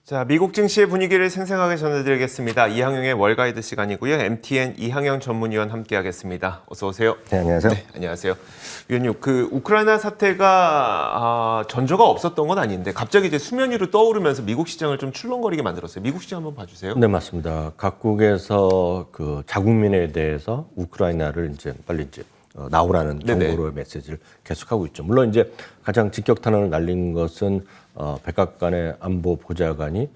자, 미국 증시의 분위기를 생생하게 전해드리겠습니다. 이항영의 월가이드 시간이고요. MTN 이항영 전문위원 함께하겠습니다. 어서 오세요. 네, 안녕하세요. 네, 안녕하세요. 위원님, 우크라이나 사태가 전조가 없었던 건 아닌데 갑자기 이제 수면 위로 떠오르면서 미국 시장을 좀 출렁거리게 만들었어요. 미국 시장 한번 봐주세요. 네, 맞습니다. 각국에서 그 자국민에 대해서 우크라이나를 이제 빨리 나오라는 정도로의 메시지를 계속하고 있죠. 물론 이제 가장 직격탄을 날린 것은 백악관의 안보 보좌관이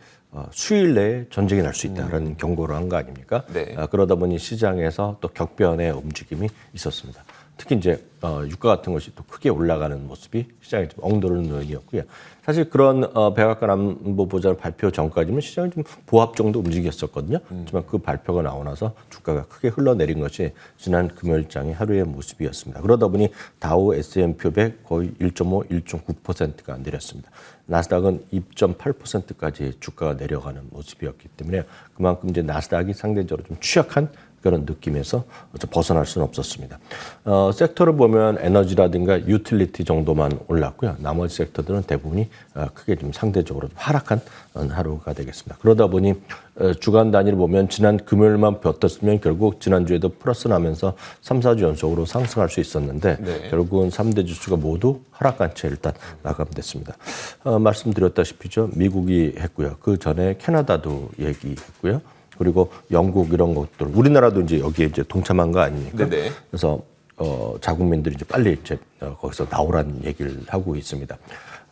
수일 내에 전쟁이 날 수 있다라는 경고를 한 거 아닙니까? 네. 그러다 보니 시장에서 또 격변의 움직임이 있었습니다. 특히 이제 유가 같은 것이 또 크게 올라가는 모습이 시장에 좀 엉도르는 요인이었고요. 사실 그런 백악관 안보 보좌 발표 전까지는 시장이 좀 보합 정도 움직였었거든요. 하지만 그 발표가 나오고 나서 주가가 크게 흘러내린 것이 지난 금요일장의 하루의 모습이었습니다. 그러다 보니 다우 S&P 500 거의 1.5, 1.9%가 내렸습니다. 나스닥은 2.8%까지 주가가 내려가는 모습이었기 때문에 그만큼 이제 나스닥이 상대적으로 좀 취약한 그런 느낌에서 벗어날 수는 없었습니다. 섹터를 보면 에너지라든가 유틸리티 정도만 올랐고요. 나머지 섹터들은 대부분이 크게 좀 상대적으로 좀 하락한 하루가 되겠습니다. 그러다 보니 주간 단위를 보면 지난 금요일만 버텼으면 결국 지난주에도 플러스 나면서 3, 4주 연속으로 상승할 수 있었는데 네. 결국은 3대 지수가 모두 하락한 채 일단 마감됐습니다. 말씀드렸다시피죠. 미국이 했고요. 그 전에 캐나다도 얘기했고요. 그리고 영국 이런 것들, 우리나라도 이제 여기에 이제 동참한 거 아닙니까? 네네. 그래서 자국민들이 이제 빨리 이제 거기서 나오라는 얘기를 하고 있습니다.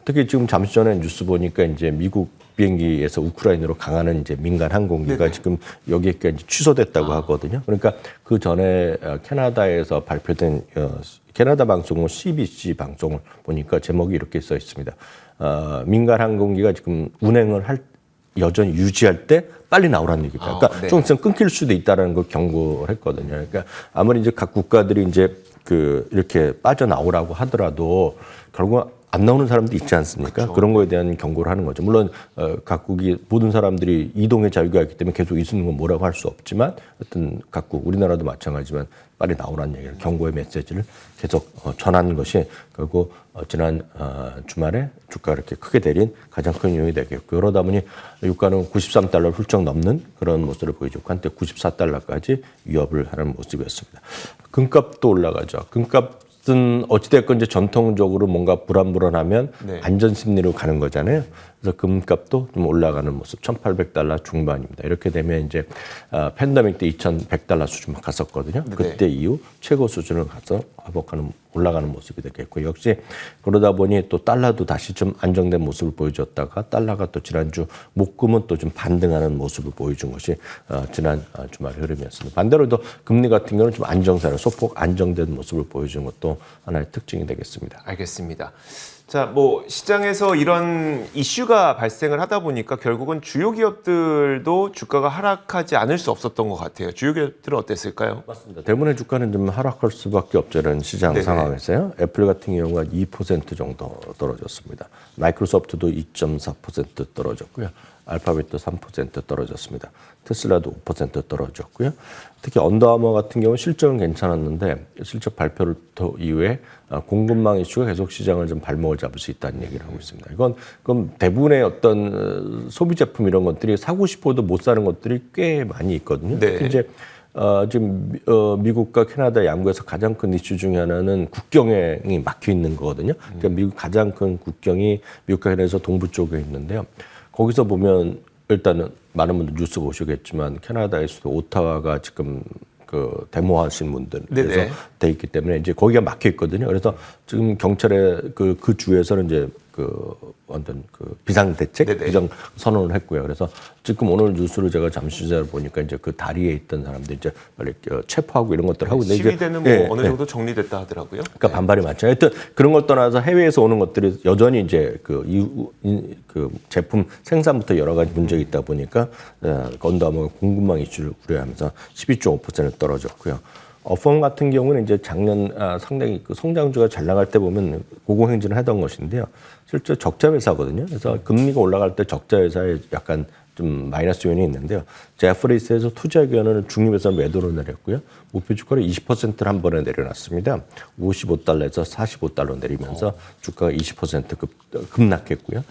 특히 지금 잠시 전에 뉴스 보니까 이제 미국 비행기에서 우크라이나로 강하는 이제 민간 항공기가 네네. 지금 여기까지 취소됐다고 하거든요. 그러니까 그 전에 캐나다에서 발표된 캐나다 방송은 CBC 방송을 보니까 제목이 이렇게 써 있습니다. 민간 항공기가 지금 운행을 여전히 유지할 때 빨리 나오라는 얘기입니다. 그러니까 네. 좀 있으면 끊길 수도 있다라는 걸 경고를 했거든요. 그러니까 아무리 이제 각 국가들이 이제 이렇게 빠져나오라고 하더라도 결국은 안 나오는 사람도 있지 않습니까? 그렇죠. 그런 거에 대한 경고를 하는 거죠. 물론 각국이 모든 사람들이 이동의 자유가 있기 때문에 계속 있는 건 뭐라고 할 수 없지만 어떤 각국 우리나라도 마찬가지지만 빨리 나오라는 얘기를 경고의 메시지를 계속 전하는 것이 결국 지난 주말에 주가가 이렇게 크게 내린 가장 큰 요인이 되겠고 그러다 보니 유가는 93달러를 훌쩍 넘는 그런 모습을 보여줬고 한때 94달러까지 위협을 하는 모습이었습니다. 금값도 올라가죠. 금값은 어찌됐건 이제 전통적으로 뭔가 불안불안하면 네. 안전 심리로 가는 거잖아요. 그래서 금값도 좀 올라가는 모습, 1,800달러 중반입니다. 이렇게 되면 이제 팬데믹 때 2,100달러 수준 갔었거든요. 네. 그때 이후 최고 수준을 가서 회복하는 올라가는 모습이 되겠고 역시 그러다 보니 또 달러도 다시 좀 안정된 모습을 보여줬다가 달러가 또 지난주 목금은 또 좀 반등하는 모습을 보여준 것이 지난 주말 흐름이었습니다. 반대로 또 금리 같은 경우는 좀 안정세를 소폭 안정된 모습을 보여준 것도 하나의 특징이 되겠습니다. 알겠습니다. 자, 시장에서 이런 이슈가 발생을 하다 보니까 결국은 주요 기업들도 주가가 하락하지 않을 수 없었던 것 같아요. 주요 기업들은 어땠을까요? 맞습니다. 대부분의 주가는 좀 하락할 수밖에 없죠. 시장 네네. 상황에서요. 애플 같은 경우가 2% 정도 떨어졌습니다. 마이크로소프트도 2.4% 떨어졌고요. 알파벳도 3% 떨어졌습니다. 테슬라도 5% 떨어졌고요. 특히 언더아머 같은 경우는 실적은 괜찮았는데 실적 발표를 이후에 공급망 이슈가 계속 시장을 좀 발목을 잡을 수 있다는 얘기를 하고 있습니다. 그럼 대부분의 어떤 소비 제품 이런 것들이 사고 싶어도 못 사는 것들이 꽤 많이 있거든요. 네. 특히 이제 지금 미국과 캐나다 양국에서 가장 큰 이슈 중에 하나는 국경이 막혀 있는 거거든요. 그러니까 미국 가장 큰 국경이 미국과 캐나다에서 동부 쪽에 있는데요. 거기서 보면 일단은 많은 분들 뉴스 보시겠지만 캐나다의 수도 오타와가 지금 데모하신 분들 그래서 돼 있기 때문에 이제 거기가 막혀 있거든요. 그래서 지금 경찰의 그 주에서는 이제 완전 비상 대책 비상 선언을 했고요. 그래서 지금 오늘 뉴스를 제가 잠시 전에 보니까 이제 그 다리에 있던 사람들 이제 빨리 체포하고 이런 것들 하고 시위대는 어느 정도 정리됐다 하더라고요. 그러니까 반발이 많죠. 하여튼 그런 걸 떠나서 해외에서 오는 것들이 여전히 이제 제품 생산부터 여러 가지 문제가 있다 보니까 언더아머가 공급망 이슈를 우려하면서 12.5% 떨어졌고요. 어펑 같은 경우는 이제 작년 상당히 성장주가 잘 나갈 때 보면 고공행진을 하던 것인데요. 실제 적자 회사거든요. 그래서 금리가 올라갈 때 적자 회사에 약간 좀 마이너스 요인이 있는데요. 제프리스에서 투자 견해를 중립에서 매도로 내렸고요. 목표 주가를 20%를 한 번에 내려놨습니다. 55달러에서 45달러 내리면서 주가가 20% 급락했고요.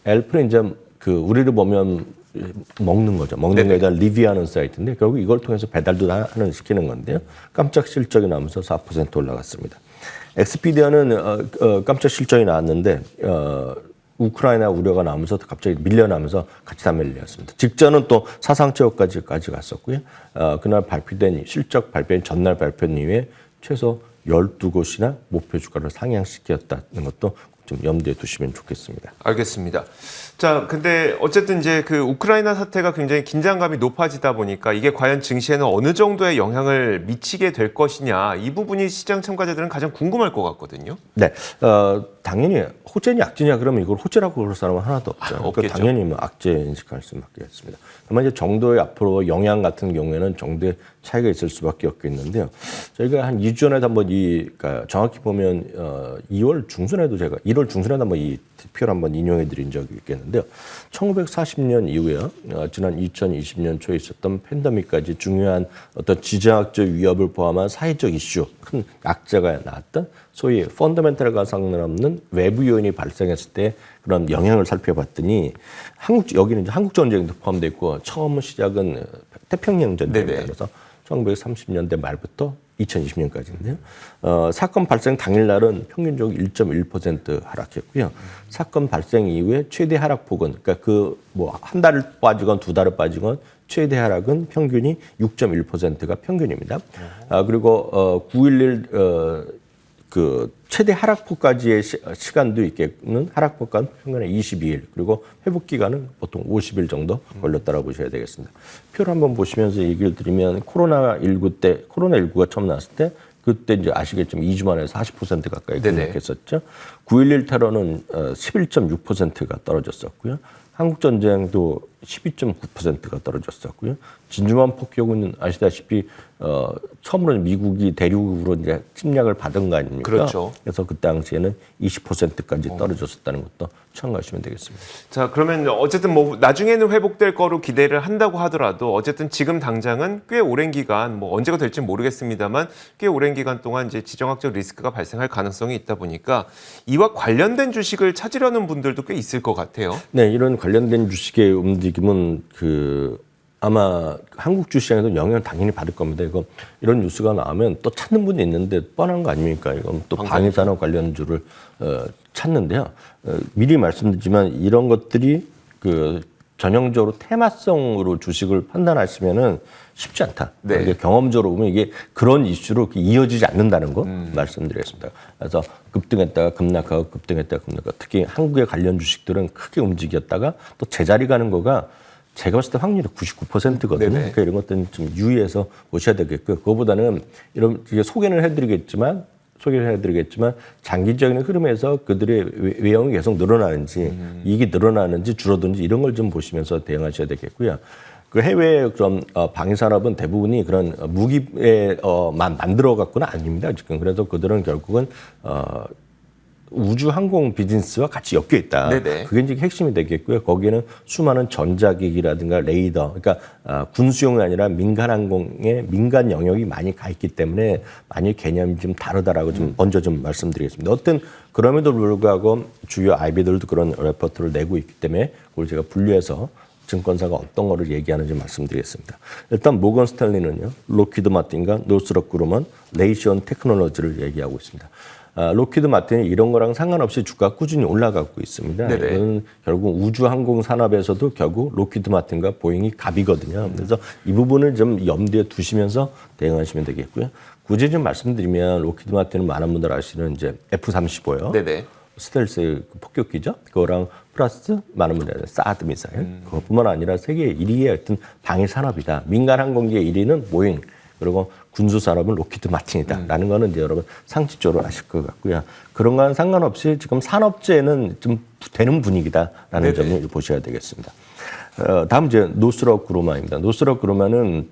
엘프는 이제 우리를 보면 먹는 거죠. 먹는 거에다 리뷰하는 사이트인데 결국 이걸 통해서 배달도 시키는 건데요. 깜짝 실적이 나면서 4% 올라갔습니다. 엑스피디아는 깜짝 실적이 나왔는데 우크라이나 우려가 나오면서 갑자기 밀려나면서 같이 다 밀렸습니다. 직전은 또 사상 최고까지 갔었고요. 그날 발표된 실적 발표인 전날 발표한 이후에 최소 12곳이나 목표 주가를 상향시켰다는 것도 좀 염두에 두시면 좋겠습니다. 알겠습니다. 자, 근데 어쨌든 이제 그 우크라이나 사태가 굉장히 긴장감이 높아지다 보니까 이게 과연 증시에는 어느 정도의 영향을 미치게 될 것이냐, 이 부분이 시장 참가자들은 가장 궁금할 것 같거든요. 네, 당연히 호재냐 악재냐 그러면 이걸 호재라고 그럴 사람은 하나도 없죠. 그러니까 없겠죠. 당연히 뭐 악재 인식할 수밖에 없습니다. 다만 이제 정도의 앞으로 영향 같은 경우에는 정도의 차이가 있을 수밖에 없겠는데요. 저희가 한 2주 전에도 한번 그러니까 정확히 보면 2월 중순에도 제가 1월 중순에도 한번 이 표를 한번 인용해 드린 적이 있겠는데요. 1940년 이후에 지난 2020년 초에 있었던 팬데믹까지 중요한 어떤 지정학적 위협을 포함한 사회적 이슈, 큰 악재가 나왔던 소위 펀더멘탈 가상은 없는 외부 요인이 발생했을 때 그런 영향을 살펴봤더니 여기는 이제 한국 전쟁도 포함되어 있고 처음 시작은 태평양 전쟁입니다. 그래서 1930년대 말부터 2020년까지인데요. 사건 발생 당일날은 평균적으로 1.1% 하락했고요. 사건 발생 이후에 최대 하락폭은 그러니까 한 달을 빠지건 두 달을 빠지건 최대 하락은 평균이 6.1%가 평균입니다. 그리고 9.11 최대 하락폭까지의 시간도 있겠는 하락폭간 평균에 22일 그리고 회복 기간은 보통 50일 정도 걸렸다고 보셔야 되겠습니다. 표를 한번 보시면서 얘기를 드리면 코로나19가 처음 나왔을 때 그때 이제 아시겠지만 2주 만에 40% 가까이 급락했었죠. 9.11 테러는 11.6%가 떨어졌었고요. 한국전쟁도 12.9%가 떨어졌었고요. 진주만 폭격은 아시다시피 처음으로 미국이 대륙으로 이제 침략을 받은 거 아닙니까? 그렇죠. 그래서 그 당시에는 20%까지 떨어졌었다는 것도 참고하시면 되겠습니다. 자, 그러면 어쨌든 뭐 나중에는 회복될 거로 기대를 한다고 하더라도 어쨌든 지금 당장은 꽤 오랜 기간, 뭐 언제가 될지는 모르겠습니다만 꽤 오랜 기간 동안 이제 지정학적 리스크가 발생할 가능성이 있다 보니까 이와 관련된 주식을 찾으려는 분들도 꽤 있을 것 같아요. 네, 이런 관련된 주식의 움직임은 아마 한국 주시장에도 영향을 당연히 받을 겁니다. 이런 뉴스가 나오면 또 찾는 분이 있는데 뻔한 거 아닙니까? 이건 또 방위산업 관련주를 찾는데요. 미리 말씀드리지만 이런 것들이 전형적으로 테마성으로 주식을 판단하시면은 쉽지 않다. 네. 이게 경험적으로 보면 이게 그런 이슈로 이어지지 않는다는 거 말씀드리겠습니다. 그래서 급등했다가 급락하고 급등했다가 급락하고 특히 한국의 관련 주식들은 크게 움직였다가 또 제자리 가는 거가 제가 봤을 때 확률이 99%거든요. 그러니까 이런 것들은 좀 유의해서 보셔야 되겠고요. 그거보다는 이게 소개를 해드리겠지만 장기적인 흐름에서 그들의 외형이 계속 늘어나는지 이익이 늘어나는지 줄어드는지 이런 걸 좀 보시면서 대응하셔야 되겠고요. 그 해외 그런 방위산업은 대부분이 그런 무기에 만들어 갖고는 아닙니다. 지금 그래서 그들은 결국은 우주 항공 비즈니스와 같이 엮여 있다. 그게 이제 핵심이 되겠고요. 거기에는 수많은 전자기기라든가 레이더, 그러니까 군수용이 아니라 민간 항공의 민간 영역이 많이 가 있기 때문에 많이 개념이 좀 다르다라고 좀 먼저 좀 말씀드리겠습니다. 어떤 그럼에도 불구하고 주요 IB들도 그런 레포트를 내고 있기 때문에 그걸 제가 분류해서 증권사가 어떤 거를 얘기하는지 말씀드리겠습니다. 일단 모건 스탠리는요, 로키드 마틴과 노스럽 그루먼, 레이시온 테크놀로지를 얘기하고 있습니다. 로키드 마틴이 이런 거랑 상관없이 주가가 꾸준히 올라가고 있습니다. 이건 결국 우주 항공 산업에서도 결국 로키드 마틴과 보잉이 갑이거든요. 그래서 이 부분을 좀 염두에 두시면서 대응하시면 되겠고요. 굳이 좀 말씀드리면 로키드 마틴은 많은 분들 아시는 이제 F-35요. 스텔스 폭격기죠. 그거랑 플러스 많은 분들이 사드 미사일. 그것뿐만 아니라 세계 1위의 어떤 방위 산업이다. 민간 항공기의 1위는 보잉. 그리고 군수 산업은 로키드 마틴이다라는 거는 이제 여러분 상식적으로 아실 것 같고요. 그런 거와는 상관없이 지금 산업재는 좀 되는 분위기다라는 점을 보셔야 되겠습니다. 다음 이제 노스럽 그루먼입니다. 노스럽 그루먼은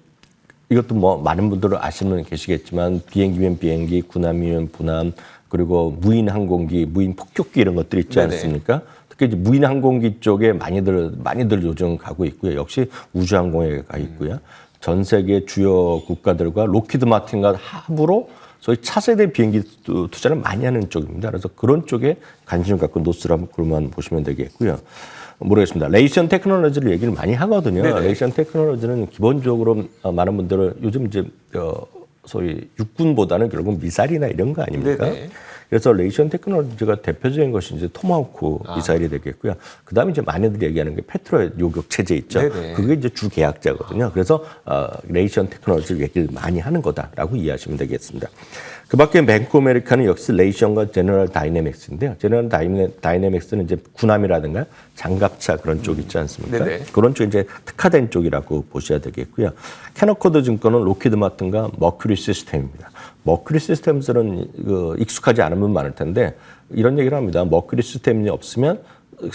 이것도 뭐 많은 분들은 아시는 계시겠지만 비행기면 비행기, 군함이면 군함, 그리고 무인 항공기, 무인 폭격기 이런 것들이 있지 않습니까? 특히 이제 무인 항공기 쪽에 많이들 요즘 가고 있고요. 역시 우주 항공에 가 있고요. 전 세계 주요 국가들과 로키드 마틴과 합으로 소위 차세대 비행기 투자를 많이 하는 쪽입니다. 그래서 그런 쪽에 관심을 갖고 노스럽 그루먼 보시면 되겠고요. 모르겠습니다. 레이션 테크놀로지를 얘기를 많이 하거든요. 네네. 레이션 테크놀로지는 기본적으로 많은 분들은 요즘 이제 소위 육군보다는 결국 미사일이나 이런 거 아닙니까? 네네. 그래서 레이션 테크놀로지가 대표적인 것이 이제 토마호크 미사일이 되겠고요. 그다음에 이제 많이들 얘기하는 게 패트리엇 요격 체제 있죠. 네네. 그게 이제 주 계약자거든요. 그래서 레이션 테크놀로지 얘기를 많이 하는 거다라고 이해하시면 되겠습니다. 그밖에 뱅크 아메리카는 역시 레이션과 제너럴 다이내믹스인데요. 제너럴 다이내믹스는 이제 군함이라든가 장갑차 그런 쪽 있지 않습니까? 네네. 그런 쪽 이제 특화된 쪽이라고 보셔야 되겠고요. 캐너코드 증권은 로키드 마틴과 머큐리 시스템입니다. 머큐리 시스템들은 익숙하지 않은 분 많을 텐데 이런 얘기를 합니다. 머큐리 시스템이 없으면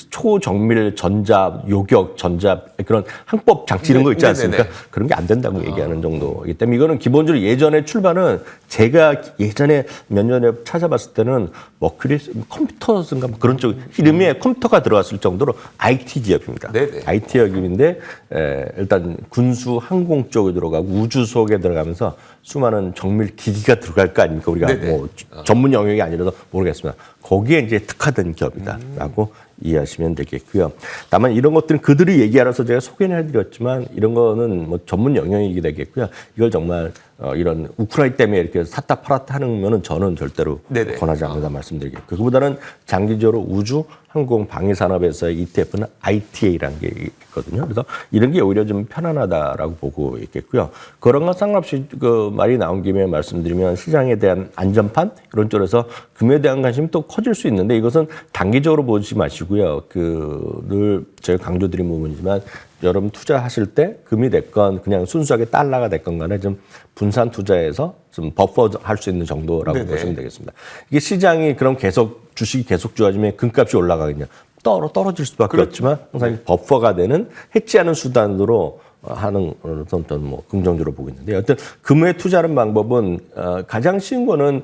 초정밀 전자 요격 전자 그런 항법 장치 이런 거 있지 않습니까? 네네네. 그런 게 안 된다고 얘기하는 정도이기 때문에 이거는 기본적으로 예전에 출발은 제가 예전에 몇 년에 찾아봤을 때는 머큐리 컴퓨터인가 뭐 그런 쪽 이름에 컴퓨터가 들어갔을 정도로 IT 기업입니다. 네네. IT 기업인데 일단 군수 항공 쪽에 들어가고 우주 속에 들어가면서 수많은 정밀 기기가 들어갈 거 아닙니까? 우리가 네네. 뭐 전문 영역이 아니라서 모르겠습니다. 거기에 이제 특화된 기업이다라고 이해하시면 되겠고요. 다만 이런 것들은 그들이 얘기하라서 제가 소개는 해드렸지만 이런 거는 뭐 전문 영역이 되겠고요. 이걸 정말 이런 우크라이나 때문에 이렇게 샀다 팔았다 하는 거는 저는 절대로 네네. 권하지 않는다 말씀드리겠고요. 그보다는 장기적으로 우주 항공 방위 산업에서의 ETF는 ITA라는 게 있거든요. 그래서 이런 게 오히려 좀 편안하다라고 보고 있겠고요. 그런 건 상관없이 그 말이 나온 김에 말씀드리면 시장에 대한 안전판 이런 쪽에서 금에 대한 관심이 또 커질 수 있는데 이것은 단기적으로 보지 마시고요. 늘 제가 강조드린 부분이지만 여러분 투자하실 때 금이 됐건 그냥 순수하게 달러가 됐건 간에 좀 분산 투자해서 좀 버퍼 할 수 있는 정도라고 네네. 보시면 되겠습니다. 이게 시장이 그럼 계속 주식이 계속 좋아지면 금값이 올라가겠냐? 떨어질 수밖에 그렇죠. 없지만 항상 버퍼가 되는 해지하는 수단으로 하는 어떤 뭐 긍정적으로 보고 있는데 여튼 금에 투자하는 방법은 가장 쉬운 거는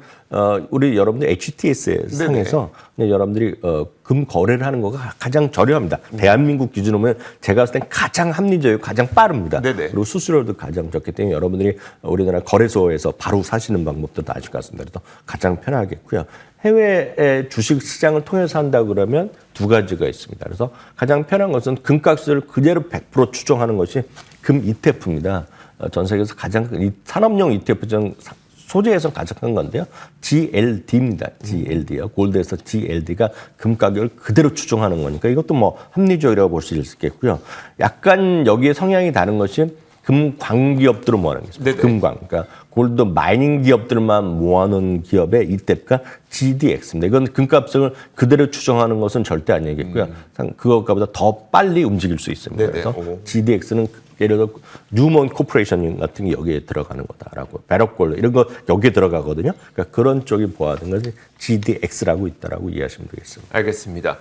우리 여러분들 HTS 상에서 여러분들이 금 거래를 하는 거가 가장 저렴합니다. 대한민국 기준으로 보면 제가 봤을 땐 가장 합리적이고 가장 빠릅니다. 네네. 그리고 수수료도 가장 적기 때문에 여러분들이 우리나라 거래소에서 바로 사시는 방법도 아실 것 같습니다. 그래서 가장 편하겠고요. 해외의 주식 시장을 통해서 한다 그러면 두 가지가 있습니다. 그래서 가장 편한 것은 금값을 그대로 100% 추정하는 것이 금 ETF입니다. 전 세계에서 가장 큰 산업용 ETF 중 소재에서 가장 큰 건데요. GLD입니다. GLD요. 골드에서 GLD가 금 가격을 그대로 추정하는 거니까 이것도 뭐 합리적이라고 볼 수 있겠고요. 약간 여기에 성향이 다른 것이 금광 기업들을 모아놓은 게 금광. 그러니까 골드 마이닝 기업들만 모아놓은 기업의 ETF가 GDX입니다. 이건 금값을 그대로 추정하는 것은 절대 아니겠고요. 그것보다 더 빨리 움직일 수 있습니다. 네네. 그래서 오. GDX는 예를 들어 뉴먼 코퍼레이션 같은 게 여기에 들어가는 거다라고 베럭골드 이런 거 여기에 들어가거든요. 그러니까 그런 쪽이 보아든 것이 GDX라고 있다라고 이해하시면 되겠습니다. 알겠습니다.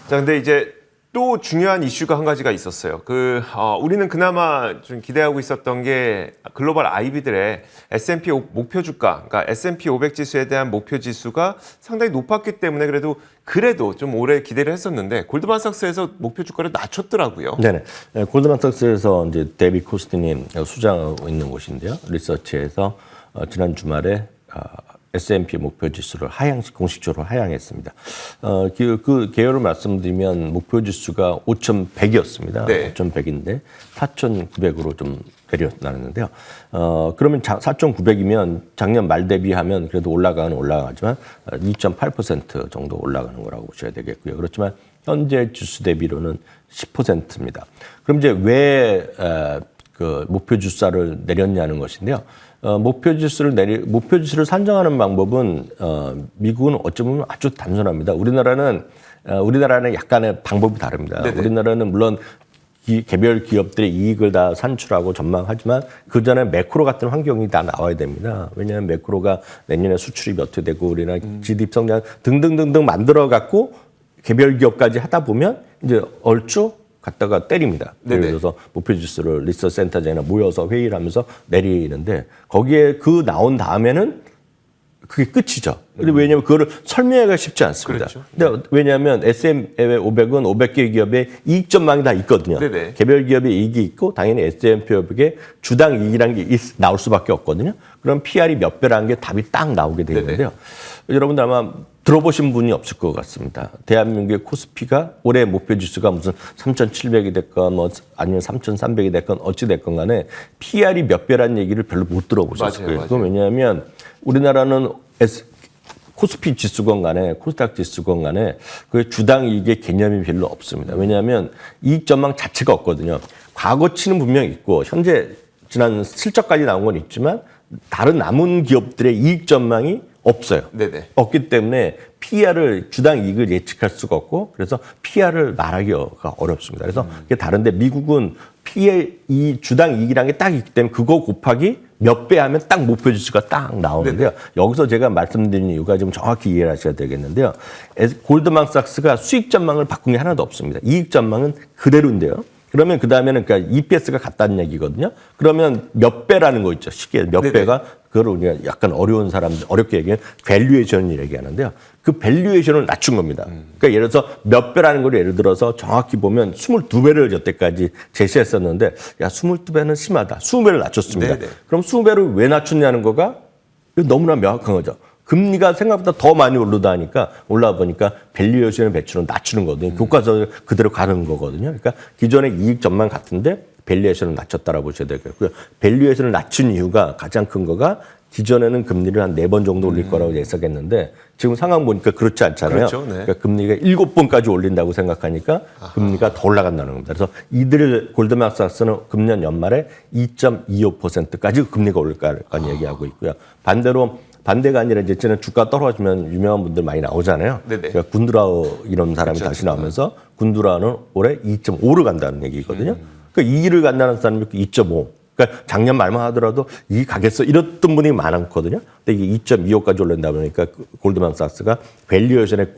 자, 근데 이제 또 중요한 이슈가 한 가지가 있었어요. 우리는 그나마 좀 기대하고 있었던 게 글로벌 IB들의 S&P 목표 주가, 그러니까 S&P 500 지수에 대한 목표 지수가 상당히 높았기 때문에 그래도 좀 오래 기대를 했었는데 골드만삭스에서 목표 주가를 낮췄더라고요. 네네. 골드만삭스에서 이제 데이비 코스트님 수장하고 있는 곳인데요. 리서치에서 지난 주말에 S&P 목표 지수를 공식적으로 하향했습니다. 그 개요를 말씀드리면 목표 지수가 5,100이었습니다. 네. 5,100인데 4,900으로 좀 내려놨는데요. 그러면 4,900이면 작년 말 대비하면 그래도 올라가지만 2.8% 정도 올라가는 거라고 보셔야 되겠고요. 그렇지만 현재 지수 대비로는 10%입니다. 그럼 이제 왜 그 목표 지수를 내렸냐는 것인데요. 목표 지수를 산정하는 방법은 미국은 어쩌면 아주 단순합니다. 우리나라는 약간의 방법이 다릅니다. 네네. 우리나라는 물론 개별 기업들의 이익을 다 산출하고 전망하지만 그 전에 매크로 같은 환경이 다 나와야 됩니다. 왜냐하면 매크로가 내년에 수출이 몇 회 되고 우리나라 GDP 성장 등등등등 만들어 갖고 개별 기업까지 하다 보면 이제 얼추 갖다가 때립니다. 예를 들어서 목표 지수를 리서치 센터장이나 모여서 회의를 하면서 내리는데 거기에 나온 다음에는 그게 끝이죠. 근데 왜냐하면 그거를 설명하기가 쉽지 않습니다. 그렇죠. 근데 왜냐하면 S&P 500은 500개 기업의 이익 전망이 다 있거든요. 네네. 개별 기업의 이익이 있고 당연히 S&P 500의 주당 이익이라는 게 나올 수밖에 없거든요. 그럼 PR이 몇 배라는 게 답이 딱 나오게 되는데요. 여러분들 아마 들어보신 분이 없을 것 같습니다. 대한민국의 코스피가 올해 목표 지수가 무슨 3,700이 됐건 뭐 아니면 3,300이 됐건 어찌 됐건 간에 PR이 몇 배라는 얘기를 별로 못 들어보셨을 거예요. 그건 왜냐하면 우리나라는 코스피 지수건 간에 코스닥 지수건 간에 그 주당 이익의 개념이 별로 없습니다. 왜냐하면 이익 전망 자체가 없거든요. 과거치는 분명히 있고 현재 지난 실적까지 나온 건 있지만 다른 남은 기업들의 이익 전망이 없어요. 네네. 없기 때문에 PR을 주당 이익을 예측할 수가 없고 그래서 PR을 말하기가 어렵습니다. 그래서 그게 다른데 미국은 PR 이 주당 이익이라는 게 딱 있기 때문에 그거 곱하기 몇 배 하면 딱 목표 지수가 딱 나오는데요. 여기서 제가 말씀드린 이유가 좀 정확히 이해를 하셔야 되겠는데요. 골드만삭스가 수익 전망을 바꾼 게 하나도 없습니다. 이익 전망은 그대로인데요. 그러면 그 다음에는 그러니까 EPS가 같다는 얘기거든요. 그러면 몇 배라는 거 있죠. 쉽게 몇 네네. 배가 그걸 우리가 약간 어려운 사람들 어렵게 얘기하면 밸류에이션을 얘기하는데요. 그 밸류에이션을 낮춘 겁니다. 그러니까 예를 들어서 몇 배라는 걸 예를 들어서 정확히 보면 22배를 여태까지 제시했었는데 야 22배는 심하다. 20배를 낮췄습니다. 네네. 그럼 20배를 왜 낮췄냐는 거가 너무나 명확한 거죠. 금리가 생각보다 더 많이 올라가니까 올라보니까 밸류에이션의 배출은 낮추는 거거든요. 교과서를 그대로 가는 거거든요. 그러니까 기존의 이익 전망 같은데 밸류에이션을 낮췄다라고 보셔야 되겠고요. 밸류에이션을 낮춘 이유가 가장 큰 거가 기존에는 금리를 한 4번 정도 올릴 거라고 예상했는데 지금 상황 보니까 그렇지 않잖아요. 그렇죠. 네. 그러니까 금리가 7번까지 올린다고 생각하니까 금리가 더 올라간다는 겁니다. 그래서 이들 골드만삭스는 금년 연말에 2.25%까지 금리가 오를 거라고 얘기하고 있고요. 반대가 아니라 이제 주가 떨어지면 유명한 분들 많이 나오잖아요. 네네. 그러니까 군두라우 이런 사람이 그렇죠. 다시 나오면서 군두라우는 올해 2.5를 간다는 얘기거든요. 그러니까 2를 간다는 사람이 2.5. 그러니까 작년 말만 하더라도 이 가겠어 이랬던 분이 많았거든요. 근데 이게 2.25까지 올린다 보니까 골드만삭스가 밸류에이션의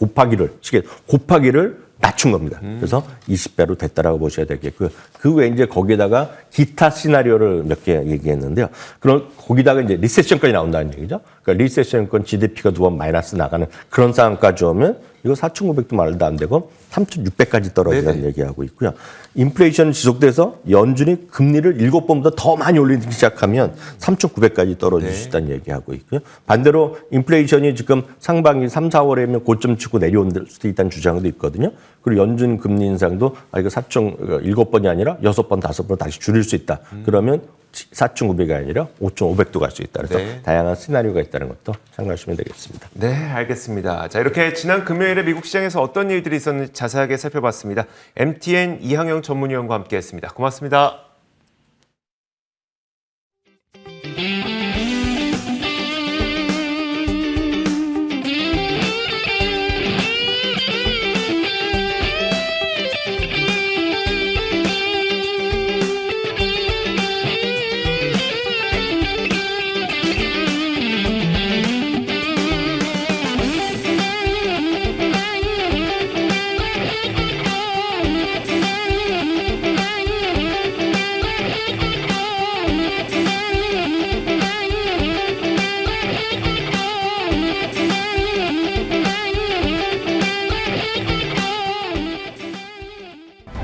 곱하기를 낮춘 겁니다. 그래서 20배로 됐다라고 보셔야 되겠고요. 그 외에 이제 거기에다가 기타 시나리오를 몇 개 얘기했는데요. 그럼 거기다가 이제 리세션까지 나온다는 얘기죠. 그러니까 리세션권 GDP가 2번 마이너스 나가는 그런 상황까지 오면 이거 4,900도 말도 안 되고 3,600까지 떨어지는 얘기하고 있고요. 인플레이션이 지속돼서 연준이 금리를 7번보다 더 많이 올리기 시작하면 3,900까지 떨어질 수 있다는 얘기하고 있고요. 반대로 인플레이션이 지금 상반기 3, 4월에면 고점 치고 내려올 수도 있다는 주장도 있거든요. 그리고 연준 금리 인상도 이거 7번이 아니라 6번, 5번 다시 줄일 수 있다. 그러면 4,900이 아니라 5,500도 갈 수 있다. 그래서 다양한 시나리오가 있다는 것도 참고하시면 되겠습니다. 네, 알겠습니다. 자, 이렇게 지난 금요일에 미국 시장에서 어떤 일들이 있었는지 자세하게 살펴봤습니다. MTN 이항영 전문위원과 함께했습니다. 고맙습니다.